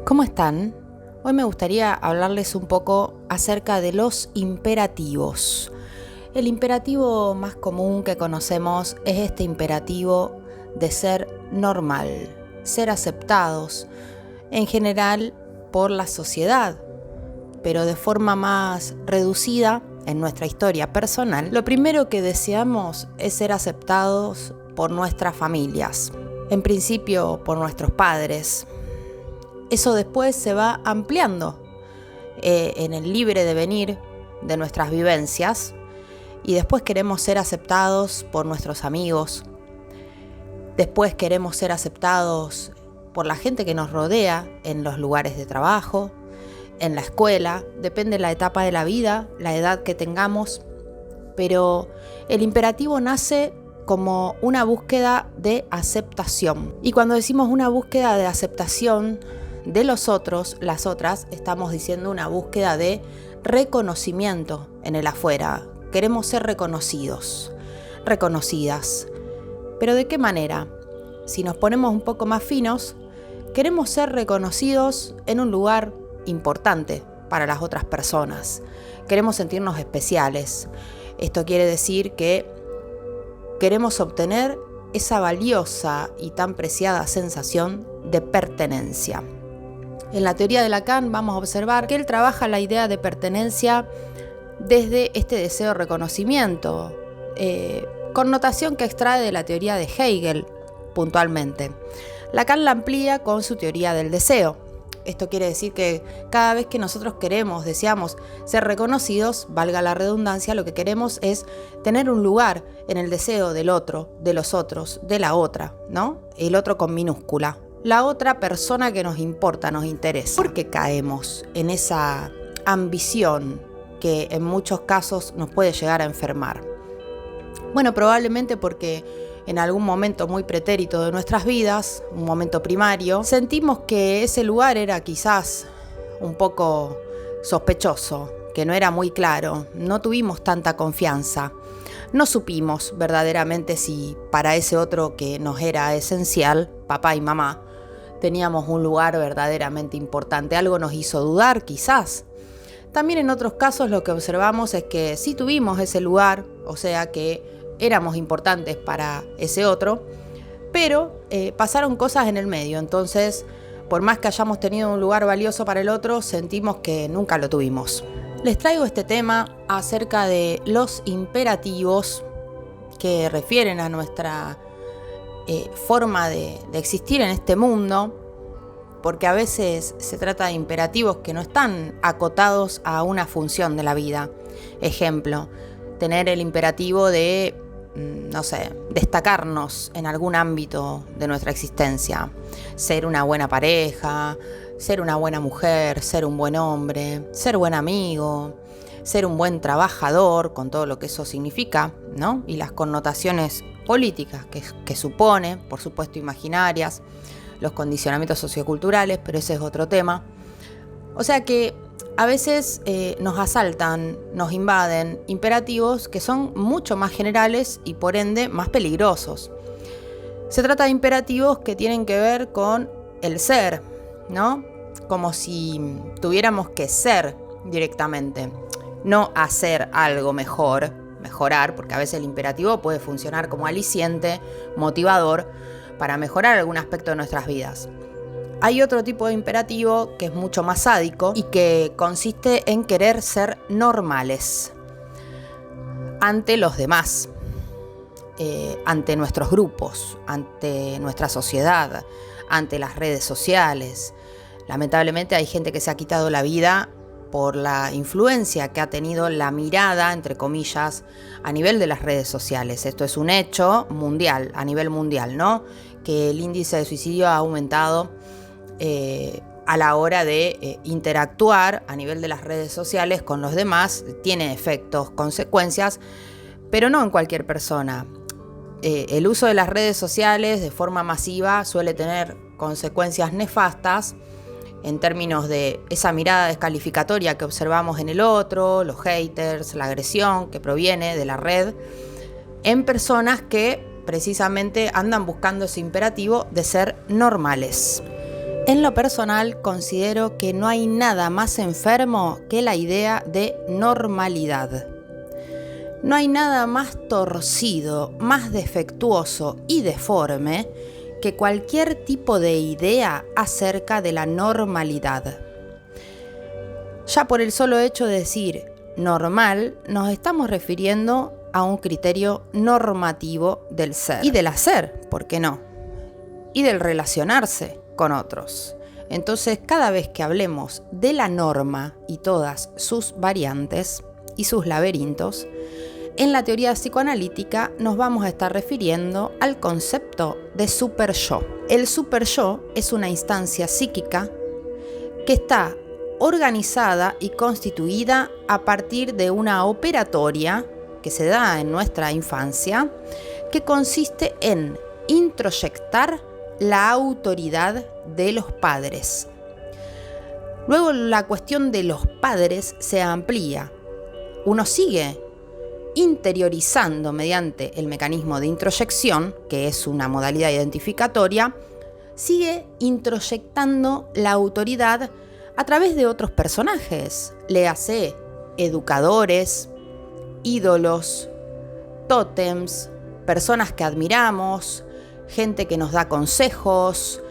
¿Cómo están? Hoy me gustaría hablarles un poco acerca de los imperativos. El imperativo más común que conocemos es este imperativo de ser normal, ser aceptados, en general por la sociedad, pero de forma más reducida en nuestra historia personal. Lo primero que deseamos es ser aceptados por nuestras familias, en principio por nuestros padres. Eso después se va ampliando en el libre devenir de nuestras vivencias y después queremos ser aceptados por nuestros amigos. Después queremos ser aceptados por la gente que nos rodea en los lugares de trabajo, en la escuela, depende de la etapa de la vida, la edad que tengamos, pero el imperativo nace como una búsqueda de aceptación. Y cuando decimos una búsqueda de aceptación de los otros, las otras, estamos diciendo una búsqueda de reconocimiento en el afuera. Queremos ser reconocidos, reconocidas. ¿Pero de qué manera? Si nos ponemos un poco más finos, queremos ser reconocidos en un lugar importante para las otras personas. Queremos sentirnos especiales. Esto quiere decir que queremos obtener esa valiosa y tan preciada sensación de pertenencia. En la teoría de Lacan vamos a observar que él trabaja la idea de pertenencia desde este deseo de reconocimiento, connotación que extrae de la teoría de Hegel puntualmente. Lacan la amplía con su teoría del deseo. Esto quiere decir que cada vez que nosotros deseamos ser reconocidos, valga la redundancia, lo que queremos es tener un lugar en el deseo del otro, de los otros, de la otra, ¿no? El otro con minúscula. La otra persona que nos importa, nos interesa. ¿Por qué caemos en esa ambición que en muchos casos nos puede llegar a enfermar? Bueno, probablemente porque en algún momento muy pretérito de nuestras vidas, un momento primario, sentimos que ese lugar era quizás un poco sospechoso, que no era muy claro, no tuvimos tanta confianza, no supimos verdaderamente si para ese otro que nos era esencial, papá y mamá, teníamos un lugar verdaderamente importante, algo nos hizo dudar quizás. También en otros casos lo que observamos es que sí tuvimos ese lugar, o sea que éramos importantes para ese otro, pero pasaron cosas en el medio, entonces por más que hayamos tenido un lugar valioso para el otro, sentimos que nunca lo tuvimos. Les traigo este tema acerca de los imperativos que refieren a nuestra forma de existir en este mundo, porque a veces se trata de imperativos que no están acotados a una función de la vida. Ejemplo, tener el imperativo de destacarnos en algún ámbito de nuestra existencia, ser una buena pareja, ser una buena mujer, ser un buen hombre, ser buen amigo, ser un buen trabajador, con todo lo que eso significa, ¿no? Y las connotaciones políticas que supone, por supuesto imaginarias, los condicionamientos socioculturales, pero ese es otro tema. O sea que a veces nos asaltan, nos invaden imperativos que son mucho más generales y por ende más peligrosos. Se trata de imperativos que tienen que ver con el ser, ¿no? Como si tuviéramos que ser directamente, no hacer algo mejorar, porque a veces el imperativo puede funcionar como aliciente, motivador, para mejorar algún aspecto de nuestras vidas. Hay otro tipo de imperativo que es mucho más sádico y que consiste en querer ser normales ante los demás, ante nuestros grupos, ante nuestra sociedad, ante las redes sociales. Lamentablemente hay gente que se ha quitado la vida por la influencia que ha tenido la mirada, entre comillas, a nivel de las redes sociales. Esto es un hecho mundial, a nivel mundial, ¿no? Que el índice de suicidio ha aumentado a la hora de interactuar a nivel de las redes sociales con los demás. Tiene efectos, consecuencias, pero no en cualquier persona. El uso de las redes sociales de forma masiva suele tener consecuencias nefastas en términos de esa mirada descalificatoria que observamos en el otro, los haters, la agresión que proviene de la red, en personas que precisamente andan buscando ese imperativo de ser normales. En lo personal, considero que no hay nada más enfermo que la idea de normalidad. No hay nada más torcido, más defectuoso y deforme que cualquier tipo de idea acerca de la normalidad. Ya por el solo hecho de decir normal, nos estamos refiriendo a un criterio normativo del ser y del hacer, ¿por qué no? Y del relacionarse con otros. Entonces, cada vez que hablemos de la norma y todas sus variantes y sus laberintos, en la teoría psicoanalítica nos vamos a estar refiriendo al concepto de superyo. El superyo es una instancia psíquica que está organizada y constituida a partir de una operatoria que se da en nuestra infancia, que consiste en introyectar la autoridad de los padres. Luego la cuestión de los padres se amplía. Uno sigue interiorizando mediante el mecanismo de introyección, que es una modalidad identificatoria, sigue introyectando la autoridad a través de otros personajes, léase educadores, ídolos, tótems, personas que admiramos, gente que nos da consejos,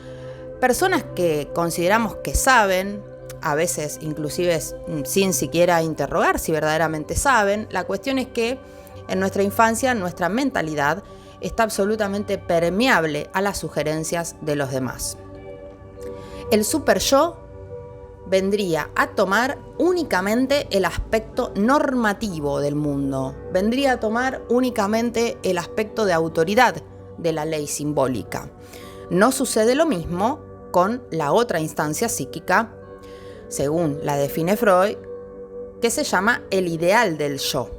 personas que consideramos que saben, a veces inclusive sin siquiera interrogar si verdaderamente saben. La cuestión es que en nuestra infancia nuestra mentalidad está absolutamente permeable a las sugerencias de los demás. El superyo vendría a tomar únicamente el aspecto normativo del mundo, vendría a tomar únicamente el aspecto de autoridad de la ley simbólica. No sucede lo mismo con la otra instancia psíquica, según la define Freud, que se llama el ideal del yo.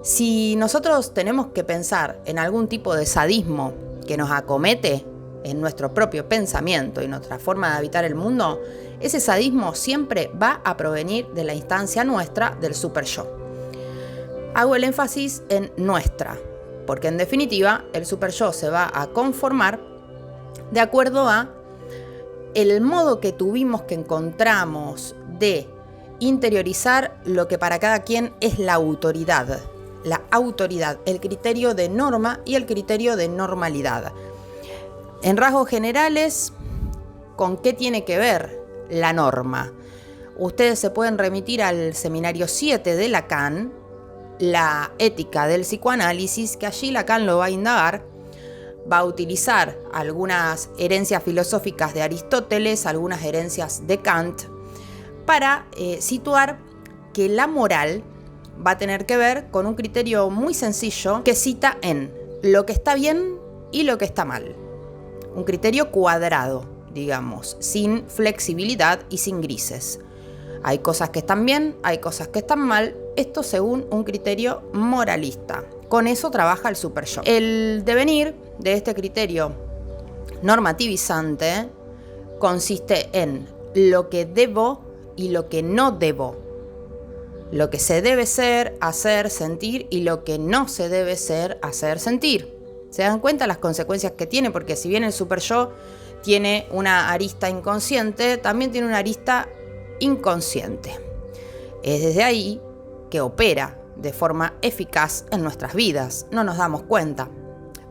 Si nosotros tenemos que pensar en algún tipo de sadismo que nos acomete en nuestro propio pensamiento y nuestra forma de habitar el mundo, ese sadismo siempre va a provenir de la instancia nuestra del superyo. Hago el énfasis en nuestra, porque en definitiva el superyo se va a conformar de acuerdo a el modo que tuvimos que encontramos de interiorizar lo que para cada quien es la autoridad, el criterio de norma y el criterio de normalidad. En rasgos generales, ¿con qué tiene que ver la norma? Ustedes se pueden remitir al seminario 7 de Lacan, la ética del psicoanálisis, que allí Lacan lo va a indagar. Va a utilizar algunas herencias filosóficas de Aristóteles, algunas herencias de Kant, para situar que la moral va a tener que ver con un criterio muy sencillo que cita en lo que está bien y lo que está mal. Un criterio cuadrado, digamos, sin flexibilidad y sin grises. Hay cosas que están bien, hay cosas que están mal, esto según un criterio moralista. Con eso trabaja el superyo. El devenir de este criterio normativizante consiste en lo que debo y lo que no debo. Lo que se debe ser, hacer, sentir y lo que no se debe ser, hacer, sentir. ¿Se dan cuenta las consecuencias que tiene? Porque si bien el superyo tiene una arista inconsciente, también tiene una arista inconsciente. Es desde ahí que opera de forma eficaz en nuestras vidas. No nos damos cuenta,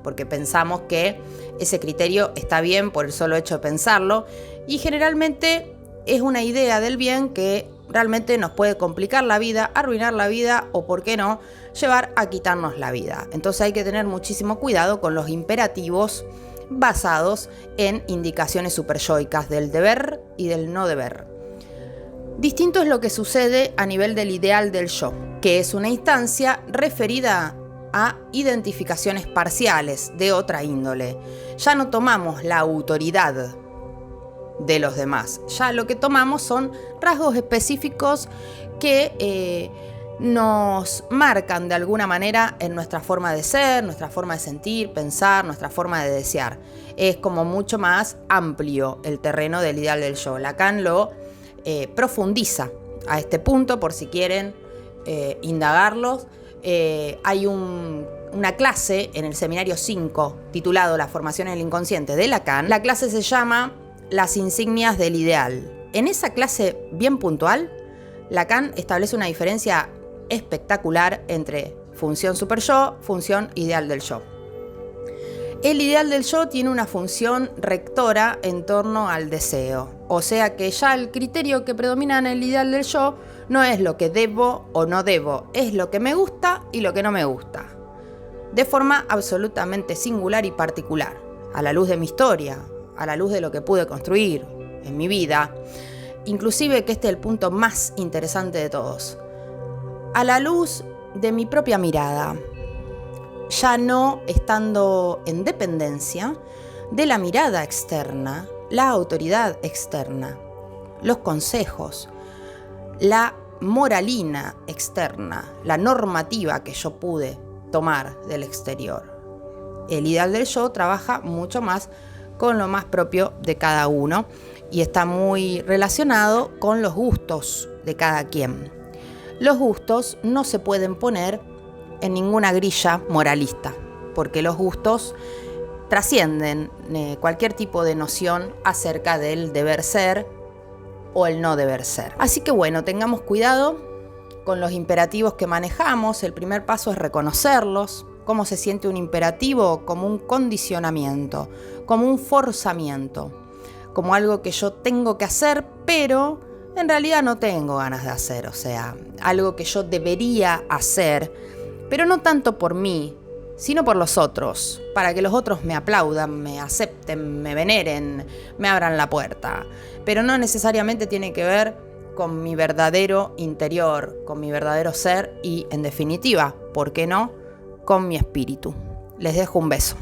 porque pensamos que ese criterio está bien por el solo hecho de pensarlo, y generalmente es una idea del bien que realmente nos puede complicar la vida, arruinar la vida o, por qué no, llevar a quitarnos la vida. Entonces hay que tener muchísimo cuidado con los imperativos basados en indicaciones superyoicas del deber y del no deber. Distinto es lo que sucede a nivel del ideal del yo, que es una instancia referida a identificaciones parciales de otra índole. Ya no tomamos la autoridad de los demás, ya lo que tomamos son rasgos específicos que nos marcan de alguna manera en nuestra forma de ser, nuestra forma de sentir, pensar, nuestra forma de desear. Es como mucho más amplio el terreno del ideal del yo. Lacan lo profundiza a este punto por si quieren indagarlos. Hay un una clase en el seminario 5 titulado La formación en el inconsciente de Lacan. La clase se llama Las insignias del ideal. En esa clase bien puntual, Lacan establece una diferencia espectacular entre función superyo, función ideal del yo. El ideal del yo tiene una función rectora en torno al deseo, o sea que ya el criterio que predomina en el ideal del yo no es lo que debo o no debo, es lo que me gusta y lo que no me gusta, de forma absolutamente singular y particular, a la luz de mi historia, a la luz de lo que pude construir en mi vida, inclusive que este es el punto más interesante de todos, a la luz de mi propia mirada, ya no estando en dependencia de la mirada externa, la autoridad externa, los consejos, la moralina externa, la normativa que yo pude tomar del exterior. El ideal del yo trabaja mucho más con lo más propio de cada uno y está muy relacionado con los gustos de cada quien. Los gustos no se pueden poner en ninguna grilla moralista, porque los gustos trascienden cualquier tipo de noción acerca del deber ser o el no deber ser. Así que bueno, tengamos cuidado con los imperativos que manejamos. El primer paso es reconocerlos. ¿Cómo se siente un imperativo? Como un condicionamiento, como un forzamiento, como algo que yo tengo que hacer, pero en realidad no tengo ganas de hacer. O sea, algo que yo debería hacer, pero no tanto por mí, sino por los otros, para que los otros me aplaudan, me acepten, me veneren, me abran la puerta. Pero no necesariamente tiene que ver con mi verdadero interior, con mi verdadero ser y, en definitiva, ¿por qué no?, con mi espíritu. Les dejo un beso.